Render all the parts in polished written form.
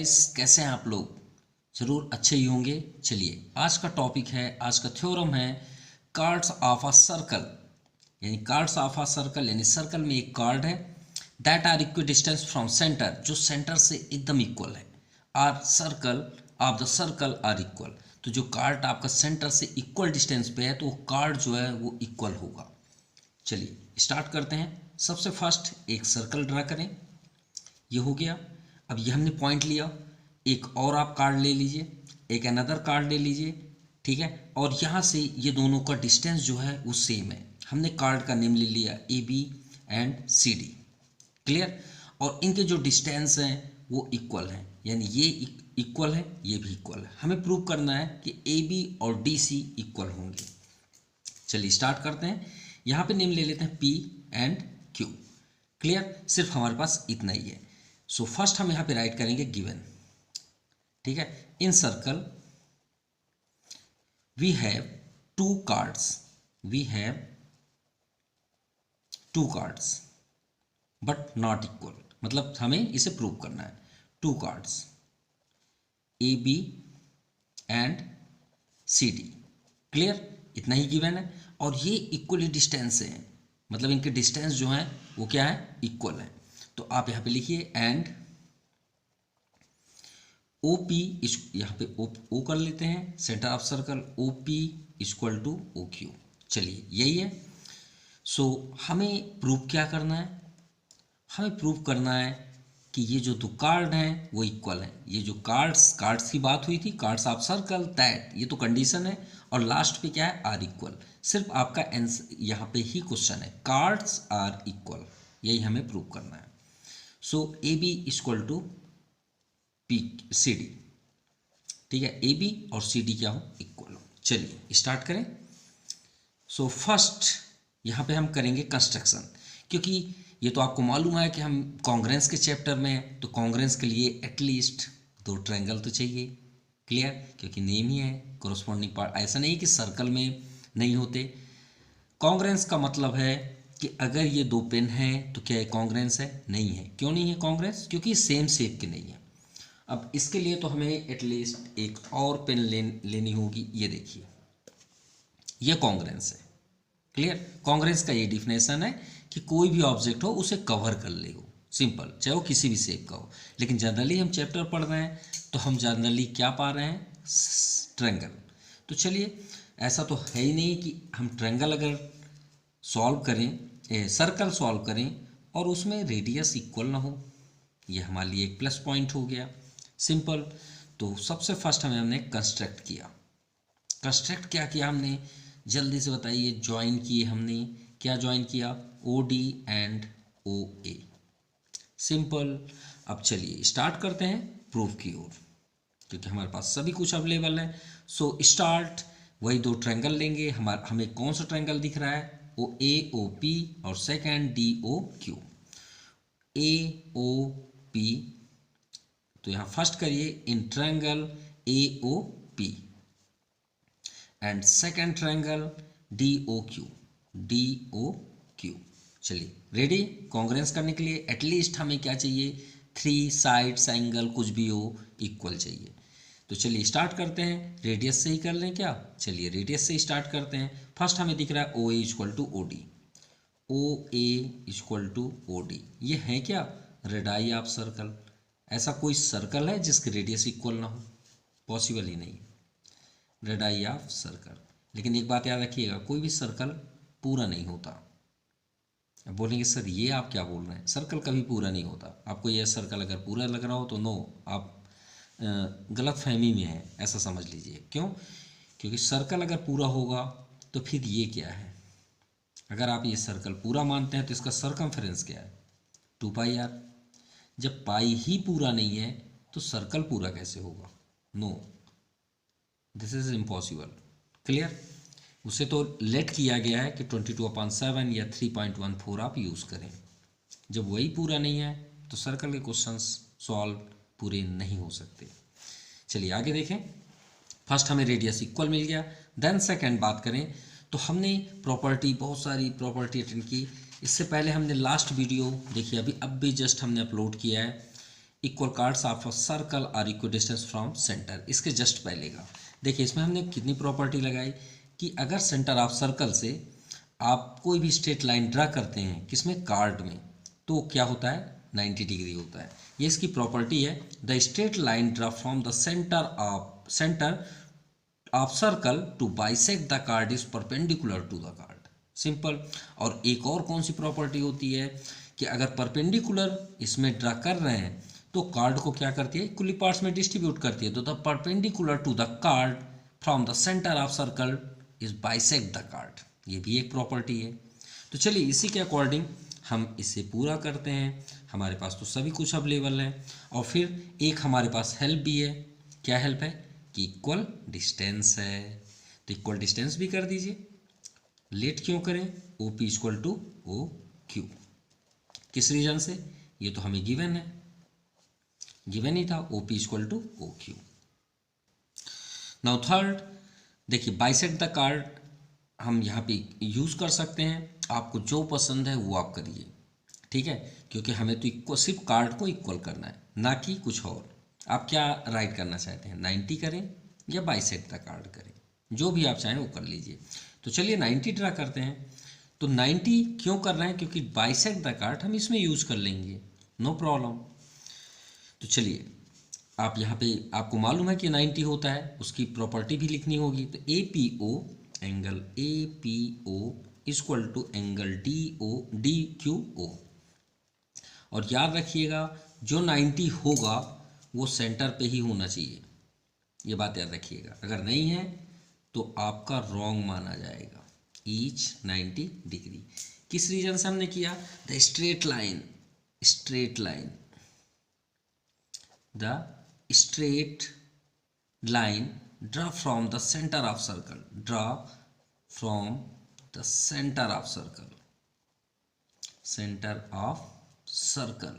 Guys, कैसे हैं आप लोग। ज़रूर अच्छे ही होंगे। चलिए, आज का टॉपिक है, आज का थ्योरम है कार्ड्स ऑफ अ सर्कल। यानी कार्ड्स ऑफ अ सर्कल यानी सर्कल में एक कार्ड है that are equal distance from centre, जो सेंटर से एकदम इक्वल है। Are circle of the circle are equal, तो जो कार्ड आपका सेंटर से इक्वल डिस्टेंस पे है तो वो कार्ड जो है वो इक्वल होगा। चलिए स्टार्ट करते हैं। सबसे फर्स्ट एक सर्कल ड्रा करें, ये हो गया। अब ये हमने पॉइंट लिया, एक और आप कार्ड ले लीजिए, एक अनदर कार्ड ले लीजिए, ठीक है। और यहाँ से ये दोनों का डिस्टेंस जो है वो सेम है। हमने कार्ड का नेम ले लिया A B and C D, clear. और इनके जो डिस्टेंस हैं वो इक्वल हैं, यानी ये इक्वल है, ये भी इक्वल है। हमें प्रूव करना है कि ए बी और डी सी इक्वल होंगे। चलिए स्टार्ट करते हैं। यहाँ पे नेम ले लेते हैं पी एंड क्यू, क्लियर। सिर्फ हमारे पास इतना ही है। सो फर्स्ट हम यहाँ पे राइट करेंगे गिवन, ठीक है। In circle we have two cards, we have two cards but not equal, मतलब हमें इसे प्रूव करना है। Two cards A B and C D, clear. इतना ही गिवन है और ये इक्वली डिस्टेंस है, मतलब इनके डिस्टेंस जो है वो क्या है, इक्वल है। तो आप यहाँ पे लिखिए एंड ओ पी, यहाँ पे ओ कर लेते हैं, centre of circle O P equal to O Q. चलिए यही है। सो हमें प्रूव क्या करना है, हमें प्रूव करना है कि ये जो दो कार्ड हैं वो इक्वल हैं। ये जो कार्ड्स की बात हुई थी, कार्ड्स ऑफ सर्कल, दैट ये तो कंडीशन है। और लास्ट पे क्या है, आर इक्वल। सिर्फ आपका आंसर यहाँ पे ही क्वेश्चन है, कार्ड्स आर इक्वल, यही हमें प्रूव करना है। So A B equal to P C D, ठीक है। ए बी और सी डी क्या हो, इक्वल हो। चलिए स्टार्ट करें। सो फर्स्ट यहाँ पे हम करेंगे कंस्ट्रक्शन, क्योंकि ये तो आपको मालूम है कि हम कॉन्ग्रेंस के चैप्टर में हैं, तो कॉन्ग्रेंस के लिए एटलीस्ट दो ट्रायंगल तो चाहिए, क्लियर। क्योंकि नेम ही है कोरोस्पोंडिंग पार्ट, ऐसा नहीं कि सर्कल में नहीं होते। कॉन्ग्रेंस का मतलब है कि अगर ये दो पेन हैं तो क्या ये कॉन्ग्रेंस है, नहीं है। क्यों नहीं है कॉन्ग्रेंस, क्योंकि सेम शेप के नहीं है। अब इसके लिए तो हमें एटलीस्ट एक और पेन लेनी होगी। ये देखिए, ये कॉन्ग्रेंस है, क्लियर। कॉन्ग्रेंस का ये डिफिनेशन है कि कोई भी ऑब्जेक्ट हो उसे कवर कर ले, हो सिंपल, चाहे वो किसी भी शेप का हो। लेकिन जनरली हम चैप्टर पढ़ रहे हैं तो हम जनरली क्या पा रहे हैं, ट्रायंगल। तो चलिए, ऐसा तो है ही नहीं कि हम ट्रायंगल अगर सॉल्व करें, सर्कल सॉल्व करें और उसमें रेडियस इक्वल ना हो, ये हमारे लिए एक प्लस पॉइंट हो गया, सिंपल। तो सबसे फर्स्ट हमने कंस्ट्रक्ट किया। कंस्ट्रक्ट क्या किया हमने, जल्दी से बताइए। ज्वाइन किए हमने, क्या ज्वाइन किया, O D and O A, simple. अब चलिए स्टार्ट करते हैं प्रूफ की ओर, क्योंकि हमारे पास सभी कुछ अवेलेबल है। सो स्टार्ट, वही दो ट्रायंगल लेंगे। हमें कौन सा ट्रायंगल दिख रहा है, ओ ए ओ पी और second D O Q. A O P, तो यहाँ फर्स्ट करिए इन triangle A O P and second triangle D O Q, D O Q. चलिए रेडी। कॉन्ग्रेंस करने के लिए एटलीस्ट हमें क्या चाहिए, थ्री साइड्स एंगल कुछ भी हो इक्वल चाहिए। तो चलिए स्टार्ट करते हैं। रेडियस से ही कर लें क्या, चलिए रेडियस से स्टार्ट करते हैं। फर्स्ट हमें दिख रहा है O A equal to O D, O A equal to O D. ये है क्या, रेडाई ऑफ सर्कल। ऐसा कोई सर्कल है जिसकी रेडियस इक्वल ना हो, पॉसिबल ही नहीं, रेडाई ऑफ सर्कल। लेकिन एक बात याद रखिएगा, कोई भी सर्कल पूरा नहीं होता। अब बोलेंगे सर ये आप क्या बोल रहे हैं, सर्कल कभी पूरा नहीं होता। आपको यह सर्कल अगर पूरा लग रहा हो तो नो, आप गलत फहमी में है, ऐसा समझ लीजिए। क्यों, क्योंकि सर्कल अगर पूरा होगा तो फिर ये क्या है, अगर आप ये सर्कल पूरा मानते हैं तो इसका सरकमफेरेंस क्या है, 2 पाई आर। जब पाई ही पूरा नहीं है तो सर्कल पूरा कैसे होगा, no, this is impossible, clear. उसे तो लेट किया गया है कि 22/7 या 3.14 आप यूज़ करें। जब वही पूरा नहीं है तो सर्कल के क्वेश्चंस सॉल्व पूरे नहीं हो सकते। चलिए आगे देखें। फर्स्ट हमें रेडियस इक्वल मिल गया। देन सेकंड बात करें तो हमने प्रॉपर्टी, बहुत सारी प्रॉपर्टी अटेंड की। इससे पहले हमने लास्ट वीडियो देखिए, अब भी जस्ट हमने अपलोड किया है। Equal chords of a circle are equal distance from centre, इसके जस्ट पहले का देखिए, इसमें हमने कितनी प्रॉपर्टी लगाई कि अगर सेंटर ऑफ सर्कल से आप कोई भी स्ट्रेट लाइन ड्रा करते हैं किसमें, कार्ड में, तो क्या होता है 90 डिग्री होता है। ये इसकी प्रॉपर्टी है, the straight line draw from the centre of circle to bisect the chord is perpendicular to the chord, simple. और एक और कौन सी प्रॉपर्टी होती है कि अगर परपेंडिकुलर इसमें ड्रा कर रहे हैं तो कार्ड को क्या करती है, इक्वली पार्ट्स में डिस्ट्रीब्यूट करती है, तो the perpendicular to the chord from the centre of circle is bisect the chord, ये भी एक प्रॉपर्टी है। तो चलिए इसी के अकॉर्डिंग हम इसे पूरा करते हैं। हमारे पास तो सभी कुछ अवेलेबल है, और फिर एक हमारे पास हेल्प भी है। क्या हेल्प है कि इक्वल डिस्टेंस है, तो इक्वल डिस्टेंस भी कर दीजिए। लेट क्यों करें, O P equal to O Q, किस रीजन से, ये तो हमें गिवन है, गिवन ही था, O P equal to O Q. Now third, देखिए बाइसेक्ट द कार्ड हम यहाँ पे यूज़ कर सकते हैं, आपको जो पसंद है वो आप करिए, ठीक है, क्योंकि हमें तो इक्वल सिर्फ कार्ड को इक्वल करना है, ना कि कुछ और। आप क्या राइट करना चाहते हैं, 90 करें या बाइसेक्ट द कार्ड करें, जो भी आप चाहें वो कर लीजिए। तो चलिए 90 ड्रा करते हैं। तो 90 क्यों कर रहे हैं, क्योंकि बाइसेक्ट द कार्ड हम इसमें यूज़ कर लेंगे, नो प्रॉब्लम। तो चलिए आप यहाँ पे, आपको मालूम है कि 90 होता है, उसकी प्रॉपर्टी भी लिखनी होगी। तो A P O, angle A P O equal to angle D O D Q O. और याद रखिएगा जो 90 होगा वो सेंटर पे ही होना चाहिए, ये बात याद रखिएगा, अगर नहीं है तो आपका रॉन्ग माना जाएगा। ईच 90 डिग्री, किस रीजन से हमने किया, the straight line, straight line, the straight line draw from the center of circle, draw from the center of circle, center of circle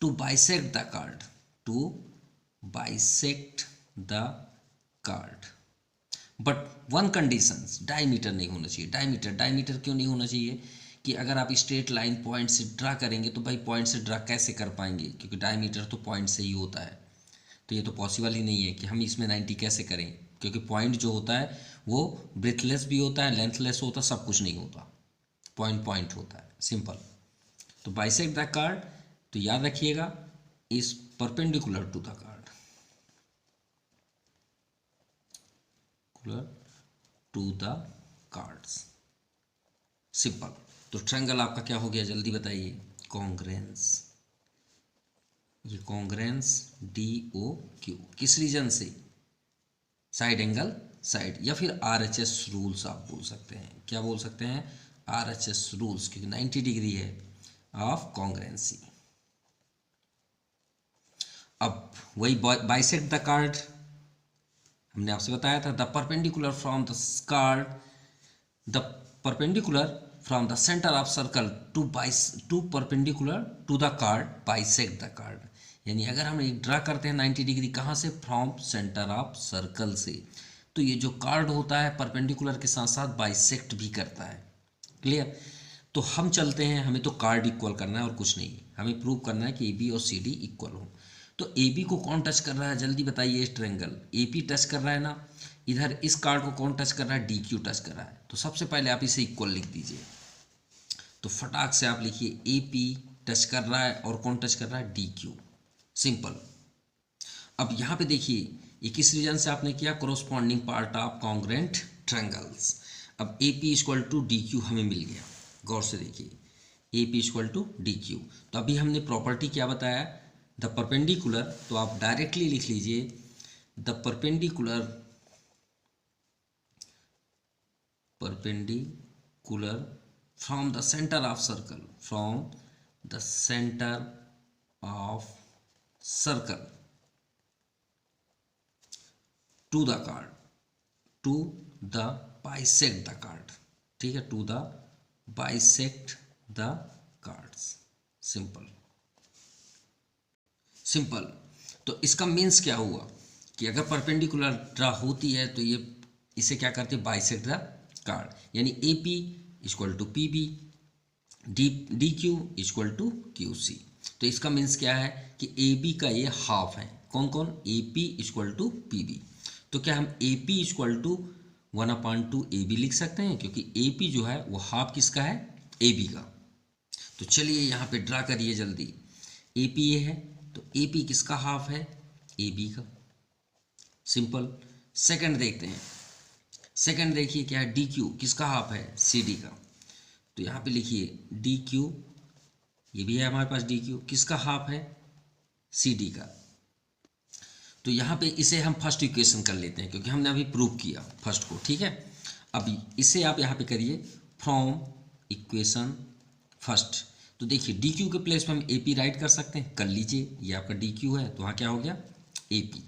to bisect the card, to bisect the card, but one conditions, diameter नहीं होना चाहिए। Diameter क्यों नहीं होना चाहिए कि अगर आप स्ट्रेट लाइन पॉइंट से ड्रा करेंगे तो भाई पॉइंट से ड्रा कैसे कर पाएंगे, क्योंकि डायमीटर तो पॉइंट से ही होता है, तो ये तो पॉसिबल ही नहीं है कि हम इसमें 90 कैसे करें, क्योंकि पॉइंट जो होता है वो ब्रेथलेस भी होता है, लेंथलेस होता है, सब कुछ नहीं होता, पॉइंट होता है, सिंपल। तो बाइसेक्ट द कार्ड, तो याद रखिएगा is perpendicular to the chord, to the chords, simple. तो ट्रायंगल आपका क्या हो गया, जल्दी बताइए, कॉन्ग्रेंस, ये कॉन्ग्रेंस डी ओ क्यू, किस रीजन से, साइड एंगल साइड, या फिर RHS रूल्स आप बोल सकते हैं, क्या बोल सकते हैं, RHS रूल्स, क्योंकि 90 डिग्री है ऑफ कॉन्ग्रेंसी। अब वही बाइसेक्ट द कार्ड हमने आपसे बताया था, the perpendicular from the chord, the perpendicular from the centre of circle to perpendicular to the chord bisect the chord, यानी अगर हम एक ड्रा करते हैं 90 डिग्री, कहाँ से, फ्रॉम सेंटर ऑफ सर्कल से, तो ये जो कार्ड होता है परपेंडिकुलर के साथ साथ बाइसेक्ट भी करता है, क्लियर। तो हम चलते हैं, हमें तो कार्ड इक्वल करना है और कुछ नहीं, हमें प्रूव करना है कि AB और CD इक्वल हो। तो AB को कौन टच कर रहा है, जल्दी बताइए, इस ट्रायंगल AP टच कर रहा है ना, इधर इस कार्ड को कौन टच कर रहा है, DQ टच कर रहा है, तो सबसे पहले आप इसे इक्वल लिख दीजिए। तो फटाक से आप लिखिए AP टच कर रहा है और कौन टच कर रहा है, DQ, सिंपल। अब यहाँ पे देखिए ये किस रीजन से आपने किया, corresponding part of congruent triangles. अब AP इक्वल टू DQ हमें मिल गया, गौर से देखिए, AP इक्वल टू DQ। तो अभी हमने प्रॉपर्टी क्या बताया, द परपेंडिकुलर, तो आप डायरेक्टली लिख लीजिए, the perpendicular from the centre of circle, from the centre of circle to the chord, to the bisect the chord, ठीक है, to the bisect the chords, simple. तो इसका मीन्स क्या हुआ कि अगर परपेंडिकुलर ड्रा होती है तो ये इसे क्या करते हैं, बाइसेक्ट द कार्ड, यानी AP equal to PB, DQ equal to QC। तो इसका मीन्स क्या है कि ए बी का ये हाफ है। कौन कौन? A P equal to P B. तो क्या हम A P equal to 1/2 A B लिख सकते हैं, क्योंकि ए पी जो है वो हाफ किसका है? ए बी का। तो चलिए यहाँ पे ड्रा करिए जल्दी। ए पी ए है तो ए पी किसका हाफ है? ए बी का। सिंपल। सेकंड देखते हैं। सेकंड देखिए क्या है? डी क्यू किसका हाफ है? सी डी का। तो यहाँ पे लिखिए डी क्यू, ये भी है हमारे पास डी क्यू, किसका हाफ है? सी डी का। तो यहाँ पे इसे हम फर्स्ट इक्वेशन कर लेते हैं, क्योंकि हमने अभी प्रूव किया फर्स्ट को, ठीक है। अब इसे आप यहाँ पे करिए फ्रॉम इक्वेशन फर्स्ट। तो देखिए डी क्यू के प्लेस पे हम ए पी राइट कर सकते हैं, कर लीजिए। ये आपका डी क्यू है तो वहाँ क्या हो गया? A P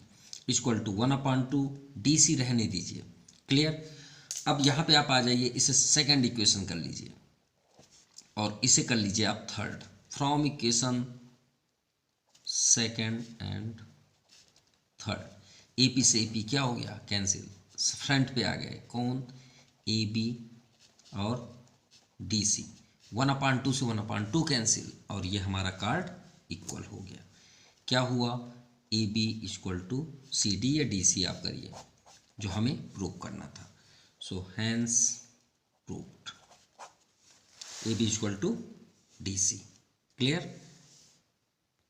equal to 1/2 D C रहने दीजिए। क्लियर। अब यहाँ पे आप आ जाइए, इसे सेकंड इक्वेशन कर लीजिए और इसे कर लीजिए आप third. From equation second and third. A P से ए पी क्या हो गया? कैंसिल। फ्रंट पे आ गए कौन? ए बी और डी सी। 1/2 से 1/2 कैंसिल, और ये हमारा कार्ड इक्वल हो गया। क्या हुआ? A B equal to C D या डी सी आप करिए, जो हमें प्रूव करना था। So hence proved A B equal to D C. Clear.